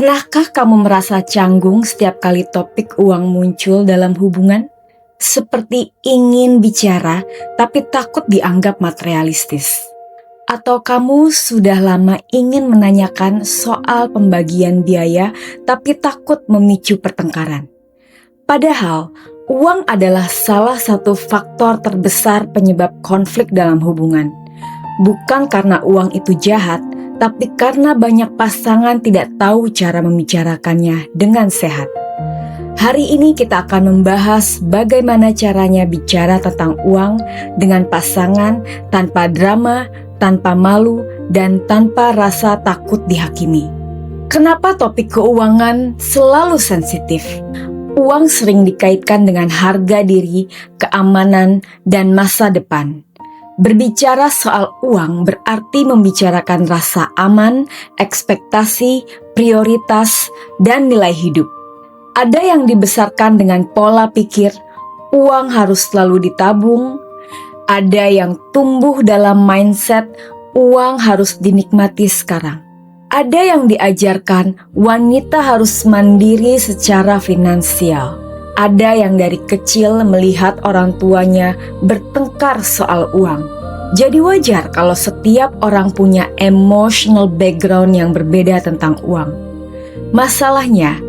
Pernahkah kamu merasa canggung setiap kali topik uang muncul dalam hubungan? Seperti ingin bicara tapi takut dianggap materialistis. Atau kamu sudah lama ingin menanyakan soal pembagian biaya tapi takut memicu pertengkaran. Padahal, uang adalah salah satu faktor terbesar penyebab konflik dalam hubungan. Bukan karena uang itu jahat, tapi karena banyak pasangan tidak tahu cara membicarakannya dengan sehat. Hari ini kita akan membahas bagaimana caranya bicara tentang uang dengan pasangan tanpa drama, tanpa malu, dan tanpa rasa takut dihakimi. Kenapa topik keuangan selalu sensitif? Uang sering dikaitkan dengan harga diri, keamanan, dan masa depan. Berbicara soal uang berarti membicarakan rasa aman, ekspektasi, prioritas, dan nilai hidup. Ada yang dibesarkan dengan pola pikir uang harus selalu ditabung. Ada yang tumbuh dalam mindset uang harus dinikmati sekarang. Ada yang diajarkan wanita harus mandiri secara finansial. Ada yang dari kecil melihat orang tuanya bertengkar soal uang. Jadi wajar kalau setiap orang punya emotional background yang berbeda tentang uang. Masalahnya,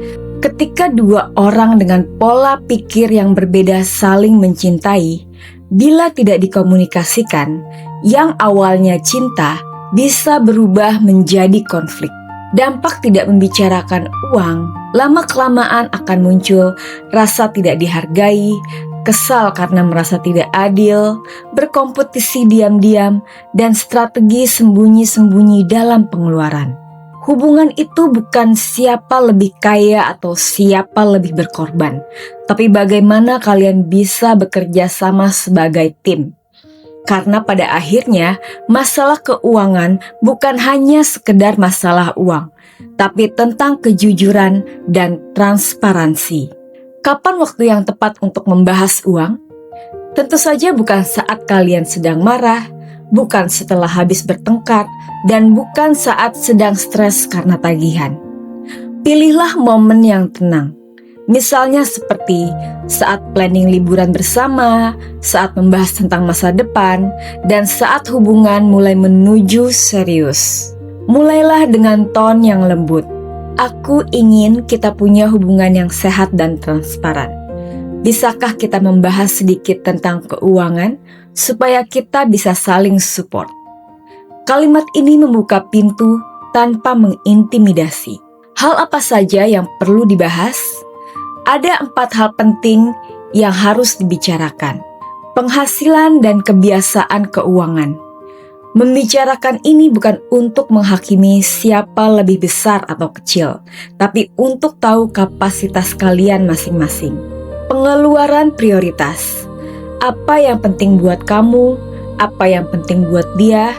ketika dua orang dengan pola pikir yang berbeda saling mencintai, bila tidak dikomunikasikan, yang awalnya cinta bisa berubah menjadi konflik. Dampak tidak membicarakan uang, lama-kelamaan akan muncul rasa tidak dihargai, kesal karena merasa tidak adil, berkompetisi diam-diam, dan strategi sembunyi-sembunyi dalam pengeluaran. Hubungan itu bukan siapa lebih kaya atau siapa lebih berkorban, tapi bagaimana kalian bisa bekerja sama sebagai tim. Karena pada akhirnya masalah keuangan bukan hanya sekedar masalah uang, tapi tentang kejujuran dan transparansi. Kapan waktu yang tepat untuk membahas uang? Tentu saja bukan saat kalian sedang marah, bukan setelah habis bertengkar, dan bukan saat sedang stres karena tagihan. Pilihlah momen yang tenang. Misalnya seperti saat planning liburan bersama, saat membahas tentang masa depan, dan saat hubungan mulai menuju serius. Mulailah dengan ton yang lembut. Aku ingin kita punya hubungan yang sehat dan transparan. Bisakah kita membahas sedikit tentang keuangan supaya kita bisa saling support? Kalimat ini membuka pintu tanpa mengintimidasi. Hal apa saja yang perlu dibahas? Ada 4 hal penting yang harus dibicarakan. Penghasilan dan kebiasaan keuangan. Membicarakan ini bukan untuk menghakimi siapa lebih besar atau kecil, tapi untuk tahu kapasitas kalian masing-masing. Pengeluaran prioritas. Apa yang penting buat kamu, apa yang penting buat dia.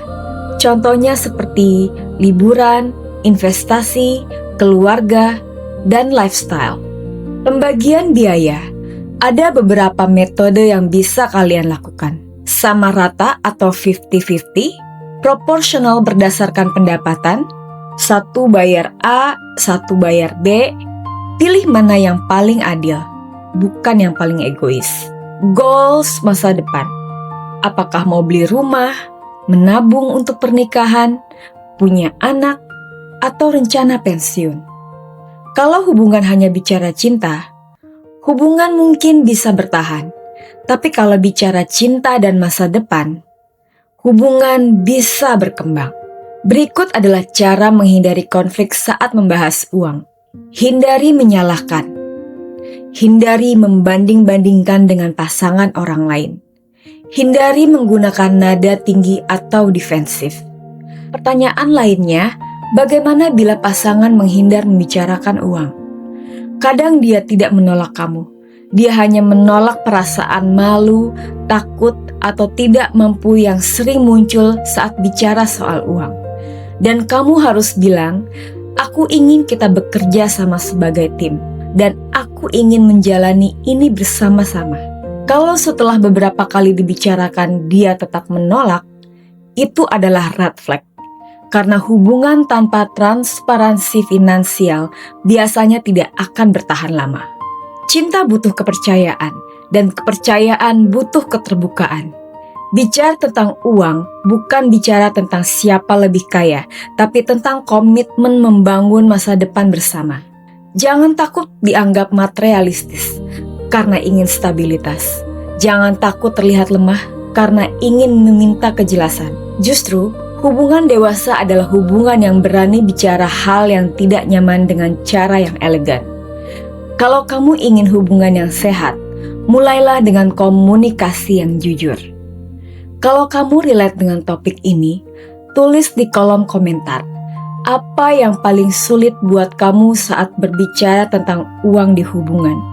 Contohnya seperti liburan, investasi, keluarga, dan lifestyle. Pembagian biaya. Ada beberapa metode yang bisa kalian lakukan. Sama rata atau 50-50, proporsional berdasarkan pendapatan, satu bayar A, satu bayar B. Pilih mana yang paling adil, bukan yang paling egois. Goals masa depan. Apakah mau beli rumah, menabung untuk pernikahan, punya anak, atau rencana pensiun? Kalau hubungan hanya bicara cinta, hubungan mungkin bisa bertahan. Tapi kalau bicara cinta dan masa depan, hubungan bisa berkembang. Berikut adalah cara menghindari konflik saat membahas uang. Hindari menyalahkan. Hindari membanding-bandingkan dengan pasangan orang lain. Hindari menggunakan nada tinggi atau defensif. Pertanyaan lainnya, bagaimana bila pasangan menghindar membicarakan uang? Kadang dia tidak menolak kamu. Dia hanya menolak perasaan malu, takut, atau tidak mampu yang sering muncul saat bicara soal uang. Dan kamu harus bilang, aku ingin kita bekerja sama sebagai tim. Dan aku ingin menjalani ini bersama-sama. Kalau setelah beberapa kali dibicarakan dia tetap menolak, itu adalah red flag. Karena hubungan tanpa transparansi finansial biasanya tidak akan bertahan lama. Cinta butuh kepercayaan, dan kepercayaan butuh keterbukaan. Bicara tentang uang bukan bicara tentang siapa lebih kaya, tapi tentang komitmen membangun masa depan bersama. Jangan takut dianggap materialistis karena ingin stabilitas. Jangan takut terlihat lemah karena ingin meminta kejelasan. Justru, hubungan dewasa adalah hubungan yang berani bicara hal yang tidak nyaman dengan cara yang elegan. Kalau kamu ingin hubungan yang sehat, mulailah dengan komunikasi yang jujur. Kalau kamu relate dengan topik ini, tulis di kolom komentar. Apa yang paling sulit buat kamu saat berbicara tentang uang di hubungan?